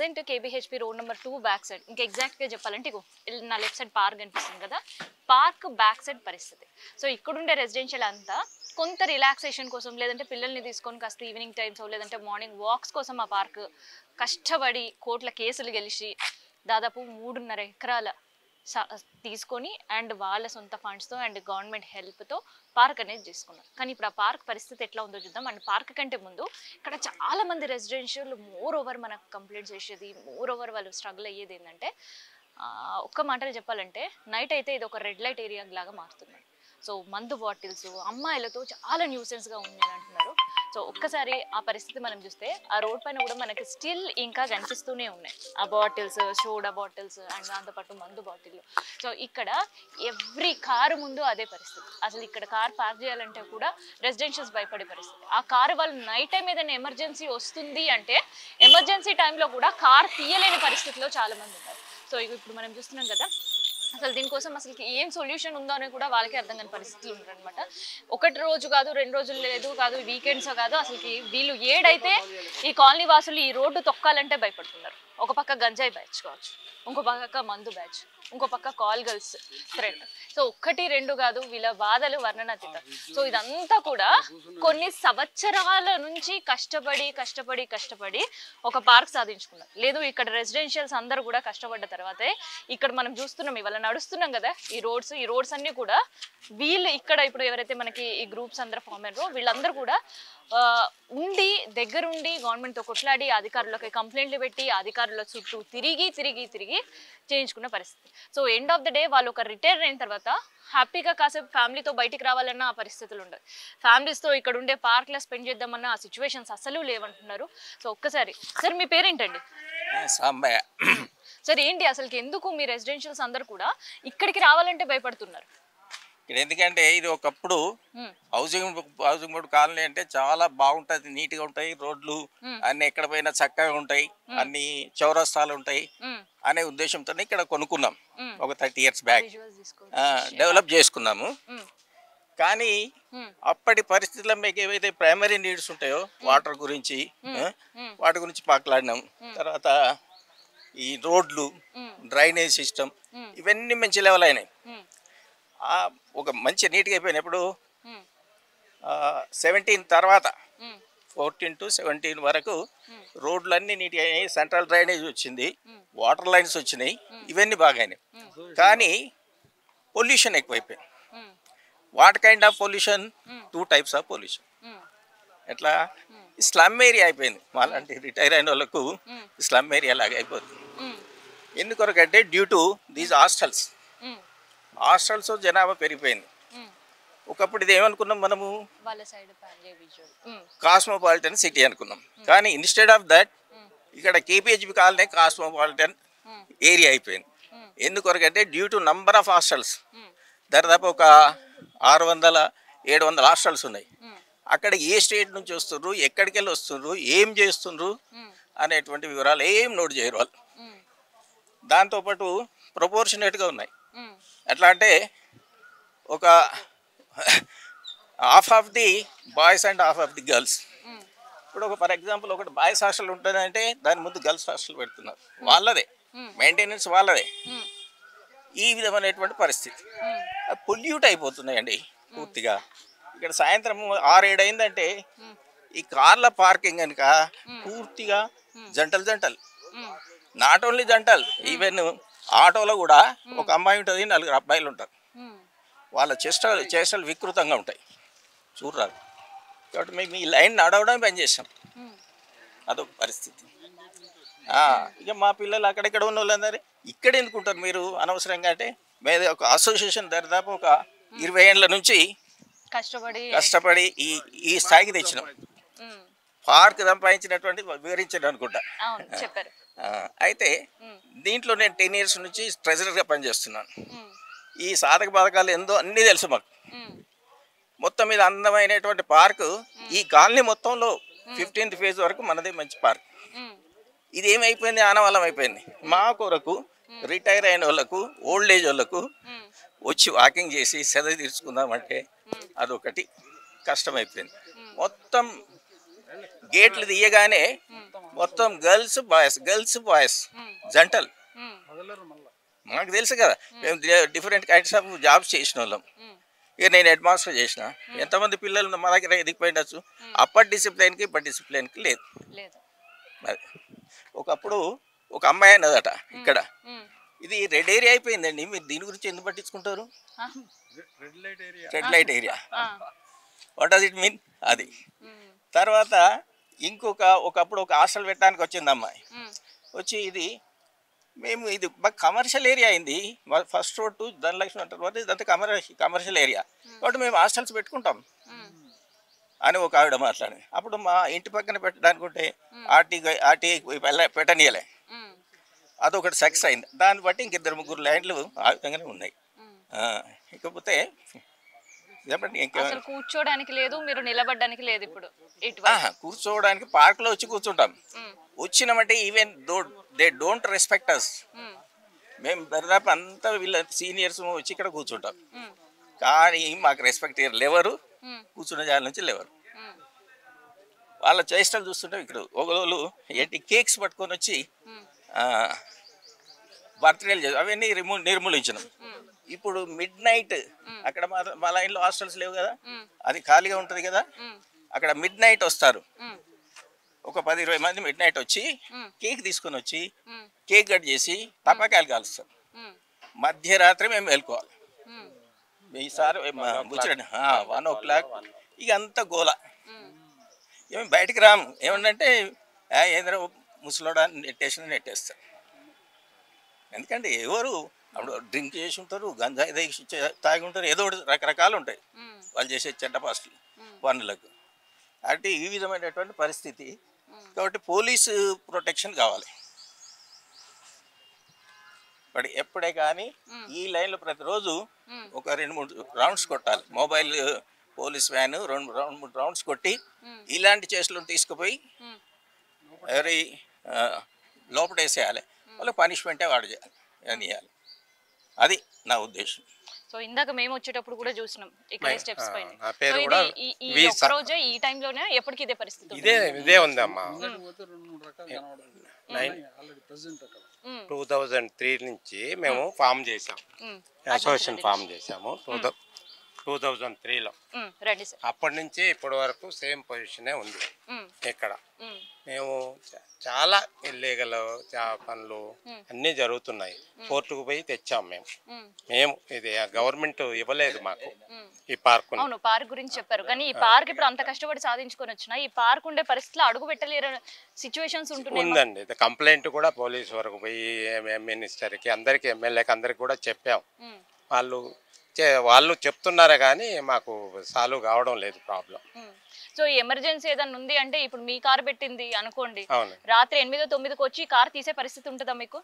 Present KBHP road number 2 back side, ఇంకా ఎగ్జాక్ట్గా చెప్పాలంటే ఇగో నా లెఫ్ట్ సైడ్ పార్క్ కనిపిస్తుంది కదా, పార్క్ బ్యాక్ సైడ్ పరిస్థితి. సో ఇక్కడుండే రెసిడెన్షియల్ అంతా కొంత రిలాక్సేషన్ కోసం, లేదంటే పిల్లల్ని తీసుకొని కాస్త ఈవినింగ్ టైమ్స్ లేదంటే మార్నింగ్ వాక్స్ కోసం ఆ పార్క్ కష్టపడి కోట్ల కేసులు గెలిచి దాదాపు 3.5 ఎకరాల తీసుకొని అండ్ వాళ్ళ సొంత ఫండ్స్తో అండ్ గవర్నమెంట్ హెల్ప్తో పార్క్ అనేది చేసుకున్నారు. కానీ ఇప్పుడు ఆ పార్క్ పరిస్థితి ఎట్లా ఉందో చూద్దాం. అండ్ పార్క్ కంటే ముందు ఇక్కడ చాలా మంది రెసిడెన్షియల్ మోర్ ఓవర్ మనకు కంప్లైంట్స్ చేసేది, మోర్ ఓవర్ వాళ్ళు స్ట్రగుల్ అయ్యేది ఏంటంటే, ఒక్క మాటలు చెప్పాలంటే నైట్ అయితే ఇది ఒక రెడ్ లైట్ ఏరియా లాగా మారుతుంది. సో మందు బాటిల్స్ అమ్మాయిలతో చాలా న్యూసెన్స్గా ఉంది అని అంటున్నారు. సో ఒక్కసారి ఆ పరిస్థితి మనం చూస్తే ఆ రోడ్ పైన కూడా మనకి స్టిల్ ఇంకా కనిపిస్తూనే ఉన్నాయి ఆ బాటిల్స్, సోడా బాటిల్స్ అండ్ దాంతోపాటు మందు బాటిల్. సో ఇక్కడ ఎవ్రీ కారు ముందు అదే పరిస్థితి. అసలు ఇక్కడ కార్ పార్క్ చేయాలంటే కూడా రెసిడెన్షియల్స్ భయపడే పరిస్థితి. ఆ కారు వాళ్ళు నైట్ టైం ఏదైనా ఎమర్జెన్సీ వస్తుంది అంటే ఎమర్జెన్సీ టైంలో కూడా కార్ తీయలేని పరిస్థితిలో చాలా మంది ఉన్నారు. సో ఇప్పుడు మనం చూస్తున్నాం కదా, అసలు దీనికోసం అసలు ఏం సొల్యూషన్ ఉందో అని కూడా వాళ్ళకి అర్థం కాని పరిస్థితులు ఉంటారనమాట. ఒకటి రోజు కాదు, 2 రోజులు లేదు కాదు, వీకెండ్స్ కాదు, అసలుకి వీళ్ళు ఏడైతే ఈ కాలనీ వాసులు ఈ రోడ్డు తొక్కాలంటే భయపడుతున్నారు. ఒక పక్క గంజాయి బ్యాచ్ కావచ్చు, ఇంకో పక్క మందు బ్యాచ్, ఇంకో పక్క కాల్ గర్ల్స్ థ్రెట్. సో 1, 2 కాదు, వీళ్ళ బాధలు వర్ణనాతీతం. సో ఇదంతా కూడా కొన్ని సంవత్సరాల నుంచి కష్టపడి ఒక పార్క్ సాధించుకున్నారు. లేదు ఇక్కడ రెసిడెన్షియల్స్ అందరూ కూడా కష్టపడ్డ తర్వాతే ఇక్కడ మనం చూస్తున్నాం, ఇవాళ నడుస్తున్నాం కదా ఈ రోడ్స్ అన్ని కూడా వీళ్ళు ఇక్కడ ఇప్పుడు ఎవరైతే మనకి ఈ గ్రూప్స్ అందరూ ఫామ్ అయ్యారో వీళ్ళందరూ కూడా దగ్గరుండి గవర్నమెంట్తో కొట్లాడి అధికారులకి కంప్లైంట్లు పెట్టి అధికారుల చుట్టూ తిరిగి చేయించుకున్న పరిస్థితి. So end of the day వాళ్ళు ఒక రిటైర్ అయిన తర్వాత హ్యాపీగా కాసేపు ఫ్యామిలీతో బయటికి రావాలన్న ఆ పరిస్థితులు ఉండదు. ఫ్యామిలీస్తో ఇక్కడ ఉండే పార్క్లో స్పెండ్ చేద్దామన్న ఆ సిచ్యువేషన్స్ అసలు లేవంటున్నారు. సో ఒక్కసారి సార్ మీ పేరేంటండి? సాంబయ్య. సార్ ఏంటి అసలుకి ఎందుకు మీ రెసిడెన్షియల్స్ అందరు కూడా ఇక్కడికి రావాలంటే భయపడుతున్నారు? ఎందుకంటే ఇది ఒకప్పుడు హౌసింగ్ బోర్డు కాలనీ అంటే చాలా బాగుంటది, నీట్ గా ఉంటాయి రోడ్లు అన్ని, ఎక్కడ పోయినా చక్కగా ఉంటాయి, అన్ని చౌరస్తాలు ఉంటాయి అనే ఉద్దేశంతో ఇక్కడ కొనుక్కున్నాం. ఒక 30 years బ్యాక్ డెవలప్ చేసుకున్నాము. కానీ అప్పటి పరిస్థితుల్లో మీకు ఏవైతే ప్రైమరీ నీడ్స్ ఉంటాయో వాటర్ గురించి వాటి గురించి మాట్లాడినాం. తర్వాత ఈ రోడ్లు, డ్రైనేజ్ సిస్టమ్ ఇవన్నీ మంచి లెవెల్ అయినాయి. ఒక మంచి నీట్గా అయిపోయినప్పుడు 17 తర్వాత 14 to 17 వరకు రోడ్లన్నీ నీట్గా అయినాయి, సెంట్రల్ డ్రైనేజ్ వచ్చింది, వాటర్ లైన్స్ వచ్చినాయి, ఇవన్నీ బాగా అయినాయి. కానీ పొల్యూషన్ ఎక్కువైపోయింది. What kind of pollution? 2 types of pollution. ఎట్లా? స్లమ్ ఏరియా అయిపోయింది. మాలాంటి రిటైర్ అయిన వాళ్ళకు స్లమ్ ఏరియా లాగా అయిపోతుంది. ఎందుకొరకంటే డ్యూ టు దీస్ హాస్టల్స్ జనాభా పెరిగిపోయింది. ఒకప్పుడు ఇది ఏమనుకున్నాం మనము, కాస్మోపాలిటన్ సిటీ అనుకున్నాం. కానీ ఇన్స్టెడ్ ఆఫ్ దట్ ఇక్కడ కేపీహెచ్బి కాలనీ కాస్మోపాలిటన్ ఏరియా అయిపోయింది. ఎందుకొరకంటే due to number of hostels, దాదాపు ఒక 600-700 హాస్టల్స్ ఉన్నాయి. అక్కడ ఏ స్టేట్ నుంచి వస్తున్నారు, ఎక్కడికి వెళ్ళి వస్తున్నారు, ఏం చేస్తున్నారు అనేటువంటి వివరాలు ఏం నోట్ చేయరు వాళ్ళు. దాంతోపాటు ప్రపోర్షనేట్గా ఉన్నాయి. ఎట్లా అంటే ఒక half of the boys and half of the girls. ఇప్పుడు ఒక ఫర్ ఎగ్జాంపుల్ ఒకటి బాయ్స్ హాస్టల్ ఉంటుందంటే దాని ముందు గర్ల్స్ హాస్టల్ పెడుతున్నారు, వాళ్ళదే మెయింటెనెన్స్ వాళ్ళదే. ఈ విధమైనటువంటి పరిస్థితి పొల్యూట్ అయిపోతున్నాయండి పూర్తిగా. ఇక్కడ సాయంత్రం 6-7 అయిందంటే ఈ కార్ల పార్కింగ్ కనుక పూర్తిగా జంటలు, నాట్ ఓన్లీ జంటలు, ఈవెన్ ఆటోలో కూడా ఒక అమ్మాయి ఉంటుంది, 4 అబ్బాయిలు ఉంటారు. వాళ్ళ చేష్టలు వికృతంగా ఉంటాయి, చూడరాదు. కాబట్టి మేము ఈ లైన్ నడవడం పని చేసాం. అదొక పరిస్థితి. ఇక మా పిల్లలు అక్కడెక్కడ ఉన్న వాళ్ళందరూ ఇక్కడ ఎందుకుంటారు మీరు అనవసరంగా అంటే, మేము ఒక అసోసియేషన్ దాదాపు ఒక 20 ఏళ్ళ నుంచి కష్టపడి ఈ స్థాయికి తెచ్చినాం. పార్క్ సంపాదించినటువంటి వివరించాను అనుకుంటా. అయితే దీంట్లో నేను 10 years నుంచి ట్రెజరర్గా పనిచేస్తున్నాను. ఈ సాధక బాధకాలు ఎంతో అన్నీ తెలుసు మాకు. మొత్తం మీద అందమైనటువంటి పార్కు ఈ కాలనీ మొత్తంలో 15th phase వరకు మనదే మంచి పార్క్. ఇది ఏమైపోయింది, ఆనవాళ్ళం అయిపోయింది. మా కొరకు రిటైర్ అయిన వాళ్ళకు, ఓల్డ్ ఏజ్ వాళ్ళకు వచ్చి వాకింగ్ చేసి సెద తీర్చుకుందామంటే అదొకటి కష్టమైపోయింది. మొత్తం గేట్లు తీయగానే మొత్తం గర్ల్స్ బాయ్స్ జంటలు. మాకు తెలుసు కదా, మేము డిఫరెంట్ కైండ్స్ ఆఫ్ జాబ్స్ చేసిన వాళ్ళం. ఇక నేను హెడ్ మాస్టర్ చేసిన, ఎంతమంది పిల్లలు మా దగ్గర ఎదిగిపోయినచ్చు. అప్పటి డిసిప్లిన్కి ఇప్పటి డిసిప్లిన్కి లేదు. మరి ఒకప్పుడు ఒక అమ్మాయి అన్నదట ఇక్కడ, ఇది రెడ్ ఏరియా అయిపోయిందండి, మీరు దీని గురించి ఎందుకు పట్టించుకుంటారు? Red light area what does it mean? అది తర్వాత ఒకప్పుడు ఒక హాస్టల్ పెట్టడానికి వచ్చింది అమ్మాయి, వచ్చి మేము ఇది బాగా కమర్షియల్ ఏరియా అయింది, ఫస్ట్ రోడ్ టు ధనలక్ష్మి అంటారు తర్వాత ఇదంతా కమర్షియల్ ఏరియా కాబట్టి మేము హాస్టల్స్ పెట్టుకుంటాం అని ఒక ఆవిడ మాట్లాడింది. అప్పుడు మా ఇంటి పక్కన పెట్టడానికి ఉంటే ఆర్టీ పెట్టనీయలే, అదొకటి సక్సెస్ అయింది. దాన్ని బట్టి ఇంకిద్దరు ముగ్గురు ల్యాండ్లు ఆ విధంగానే ఉన్నాయి. ఇకపోతే కూర్చోడానికి లేదు, మీరు నిలబడడానికి లేదు. ఇప్పుడు కూర్చోవడానికి పార్క్లో వచ్చి కూర్చుంటాం. వచ్చినామంటే ఈవెన్ దే డోంట్ రెస్పెక్ట్ అస్. మేము దాదాపు అంతా వీళ్ళ సీనియర్స్ వచ్చి ఇక్కడ కూర్చుంటాం, కానీ మాకు రెస్పెక్ట్ లేవరు, కూర్చున్న జాల నుంచి లేవరు. వాళ్ళ చేష్టలు చూస్తుంటాం. ఇక్కడ ఒకరోజు ఏంటి కేక్స్ పట్టుకొని వచ్చి బర్త్డేలు చేసి అవన్నీ నిర్మూలించినాం. ఇప్పుడు మిడ్ నైట్ అక్కడ మా లైన్లో హాస్టల్స్ లేవు కదా, అది ఖాళీగా ఉంటుంది కదా, అక్కడ మిడ్ నైట్ వస్తారు ఒక 10-20 మంది. మిడ్ నైట్ వచ్చి కేక్ తీసుకొని వచ్చి కేక్ కట్ చేసి టపాకాయలు కాలుస్తారు. మధ్యరాత్రి మేము వెళ్ళుకోవాలి. ఈసారి 1 o'clock ఇక అంత గోల. ఏమి బయటికి రాము. ఏమంటే ఏదైనా ముసలోడా నెట్టేస్తారు. ఎందుకంటే ఎవరు అప్పుడు డ్రింక్ చేసి ఉంటారు, గంజాయి తాగి ఉంటారు, ఏదో ఒకటి రకరకాలు ఉంటాయి వాళ్ళు చేసే చెడ్డ పాస్టులు పనులకు. అంటే ఈ విధమైనటువంటి పరిస్థితి. కాబట్టి పోలీసు ప్రొటెక్షన్ కావాలి. బట్ ఎప్పుడే కానీ ఈ లైన్లో ప్రతిరోజు ఒక 2-3 రౌండ్స్ కొట్టాలి. మొబైల్ పోలీస్ వ్యాన్ 2-3 రౌండ్స్ కొట్టి ఇలాంటి చేష్టలను తీసుకుపోయి ఎవరి లోపడేసేయాలి. వాళ్ళకి పనిష్మెంటే వాడు చేయాలి అని ఇవ్వాలి. అది నా ఉద్దేశం. సో ఇందాక మేము వచ్చేటప్పుడు కూడా చూసినాం ఇక్కడ స్టెప్స్ పైన. ఈ ఒక్క రోజే ఈ టైంలోనే ఎప్పటికీ ఇదే పరిస్థితి ఇదే ఉందమ్మా. 2003 నుంచి మేము ఫామ్ చేసాం, అసోసియేషన్ ఫామ్ చేసాము 2003లో. అప్పటి నుంచి ఇప్పటి వరకు సేమ్ పొజిషనే ఉంది ఇక్కడ. మేము చాలా ఇల్లీగల్ పనులు అన్నీ జరుగుతున్నాయి. కోర్టుకు పోయి తెచ్చాం మేము ఇది గవర్నమెంట్ ఇవ్వలేదు మాకు ఈ పార్క్. అవును, పార్క్ గురించి చెప్పారు, కానీ ఈ పార్క్ ఇప్పుడు అంత కష్టపడి సాధించుకొని వచ్చినా ఈ పార్క్ ఉండే పరిస్థితిలో అడుగు పెట్టలేరు సిచ్యువేషన్స్ ఉందండి. కంప్లైంట్ కూడా పోలీస్ వరకు పోయి మినిస్టర్కి అందరికి ఎమ్మెల్యేకి అందరికి కూడా చెప్పాం. వాళ్ళు చెప్తున్నారే కానీ మాకు సాల్వ్ కావడం లేదు ప్రాబ్లం. సో ఎమర్జెన్సీ ఏదైనా ఉంది అంటే ఇప్పుడు మీ కార్ పెట్టింది అనుకోండి, రాత్రి 8-9కి వచ్చి కార్ తీసే పరిస్థితి ఉంటుందా మీకు?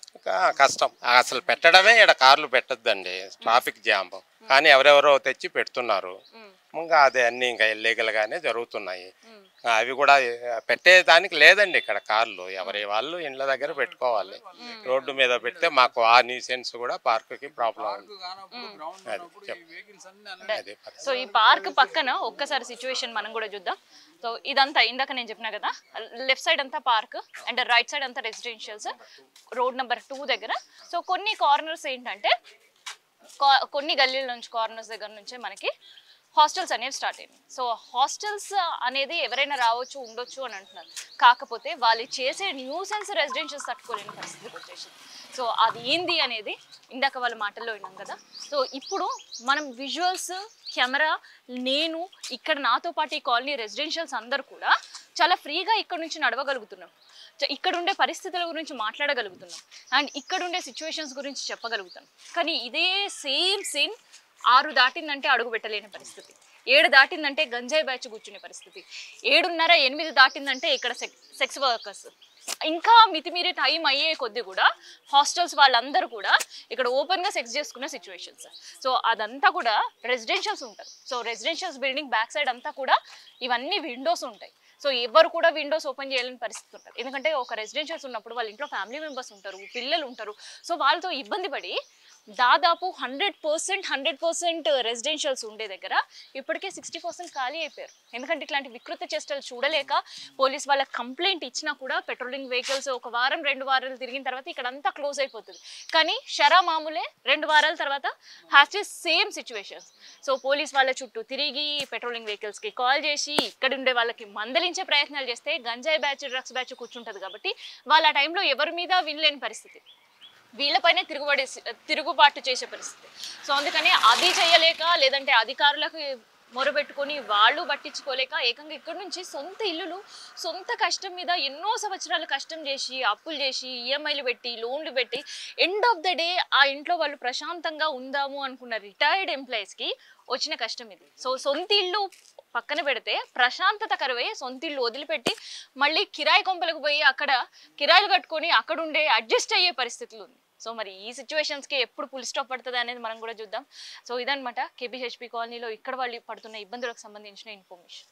కష్టం. అసలు పెట్టడమే ఇక్కడ కార్లు పెట్టద్దండి, ట్రాఫిక్ జామ్. కానీ ఎవరెవరో తెచ్చి పెడుతున్నారు. ఇంకా అదే అన్ని ఇంకా ఇల్లీగల్ గానే జరుగుతున్నాయి. అవి కూడా పెట్టేదానికి లేదండి ఇక్కడ కార్లు. ఎవరి వాళ్ళు ఇండ్ల దగ్గర పెట్టుకోవాలి. రోడ్డు మీద పెడితే మాకు ఆ న్యూసెన్స్ కూడా పార్క్కి ప్రాబ్లం ఉంది. సో ఈ పార్క్ పక్కన ఒక్కసారి సిచ్యువేషన్ మనం కూడా చూద్దాం. సో ఇదంతా ఇందాక నేను చెప్పినా కదా, లెఫ్ట్ సైడ్ అంతా పార్క్ అండ్ రైట్ సైడ్ అంతా రెసిడెన్షియల్స్, రోడ్ నెంబర్ 2 దగ్గర. సో కొన్ని కార్నర్స్ ఏంటంటే కొన్ని గల్లీల నుంచి కార్నర్స్ దగ్గర నుంచే మనకి హాస్టల్స్ అనేవి స్టార్ట్ అయినాయి. సో హాస్టల్స్ అనేది ఎవరైనా రావచ్చు ఉండొచ్చు అని అంటున్నారు, కాకపోతే వాళ్ళు చేసే న్యూసెన్స్ రెసిడెన్షియల్స్ తట్టుకోలేని పరిస్థితికి వచ్చేసింది. సో అది ఏంది అనేది ఇందాక వాళ్ళ మాటల్లో విన్నాం కదా. సో ఇప్పుడు మనం విజువల్స్ కెమెరా నేను ఇక్కడ నాతో పాటు ఈ కాలనీ రెసిడెన్షియల్స్ అందరు కూడా చాలా ఫ్రీగా ఇక్కడ నుంచి నడవగలుగుతున్నాం, ఇక్కడ ఉండే పరిస్థితుల గురించి మాట్లాడగలుగుతున్నాం, అండ్ ఇక్కడ ఉండే సిచ్యువేషన్స్ గురించి చెప్పగలుగుతాం. కానీ ఇదే సేమ్ 6 దాటిందంటే అడుగు పెట్టలేని పరిస్థితి, 7 దాటిందంటే గంజాయి బ్యాచ్ కూర్చునే పరిస్థితి, 7:30-8 దాటిందంటే ఇక్కడ సెక్స్ వర్కర్స్, ఇంకా మితిమీరే టైం అయ్యే కొద్ది కూడా హాస్టల్స్ వాళ్ళందరూ కూడా ఇక్కడ ఓపెన్గా సెక్స్ చేసుకునే సిచ్యువేషన్స్. సో అదంతా కూడా రెసిడెన్షియల్స్ ఉంటారు. So residentials building back side అంతా కూడా ఇవన్నీ విండోస్ ఉంటాయి. సో ఎవరు కూడా విండోస్ ఓపెన్ చేయలేని పరిస్థితి ఉంటుంది, ఎందుకంటే ఒక రెసిడెన్షియల్స్ ఉన్నప్పుడు వాళ్ళ ఇంట్లో ఫ్యామిలీ మెంబర్స్ ఉంటారు, పిల్లలు ఉంటారు. సో వాళ్ళతో ఇబ్బంది పడి దాదాపు 100% రెసిడెన్షియల్స్ ఉండే దగ్గర ఇప్పటికే 60% ఖాళీ అయిపోయారు. ఎందుకంటే ఇట్లాంటి వికృత చేష్టలు చూడలేక పోలీస్ వాళ్ళకి కంప్లైంట్ ఇచ్చినా కూడా పెట్రోలింగ్ వెహికల్స్ ఒక వారం 2 వారాలు తిరిగిన తర్వాత ఇక్కడ అంతా క్లోజ్ అయిపోతుంది. కానీ షరా మామూలే 2 వారాల తర్వాత has same situations. So police వాళ్ళ చుట్టూ తిరిగి పెట్రోలింగ్ వెహికల్స్కి కాల్ చేసి ఇక్కడ ఉండే వాళ్ళకి మందలించే ప్రయత్నాలు చేస్తే గంజాయి బ్యాచ్ డ్రగ్స్ బ్యాచ్ కూర్చుంటుంది కాబట్టి వాళ్ళ ఆ టైంలో ఎవరి మీద వినలేని పరిస్థితి, వీళ్ళపైనే తిరుగుబాటు చేసే పరిస్థితి. సో అందుకని అది చేయలేక లేదంటే అధికారులకు మొరబెట్టుకొని వాళ్ళు పట్టించుకోలేక ఏకంగా ఇక్కడ నుంచి సొంత ఇల్లులు సొంత కష్టం మీద ఎన్నో సంవత్సరాలు కష్టం చేసి అప్పులు చేసి ఈఎంఐలు పెట్టి లోన్లు పెట్టి ఎండ్ ఆఫ్ ద డే ఆ ఇంట్లో వాళ్ళు ప్రశాంతంగా ఉందాము అనుకున్న రిటైర్డ్ ఎంప్లాయీస్కి వచ్చిన కష్టం ఇది. సో సొంత ఇల్లు పక్కన పెడితే ప్రశాంతత కరువై సొంత ఇల్లు వదిలిపెట్టి మళ్ళీ కిరాయి కొంపలకు పోయి అక్కడ కిరాయిలు కట్టుకొని అక్కడ ఉండే అడ్జస్ట్ అయ్యే పరిస్థితులు ఉంది. సో మరి ఈ సిచ్యువేషన్స్కి ఎప్పుడు ఫుల్ స్టాప్ పడుతుంది అనేది మనం కూడా చూద్దాం. సో ఇదనమాట కేబీహెచ్పి కాలనీలో ఇక్కడ వాళ్ళు పడుతున్న ఇబ్బందులకు సంబంధించిన ఇన్ఫర్మేషన్.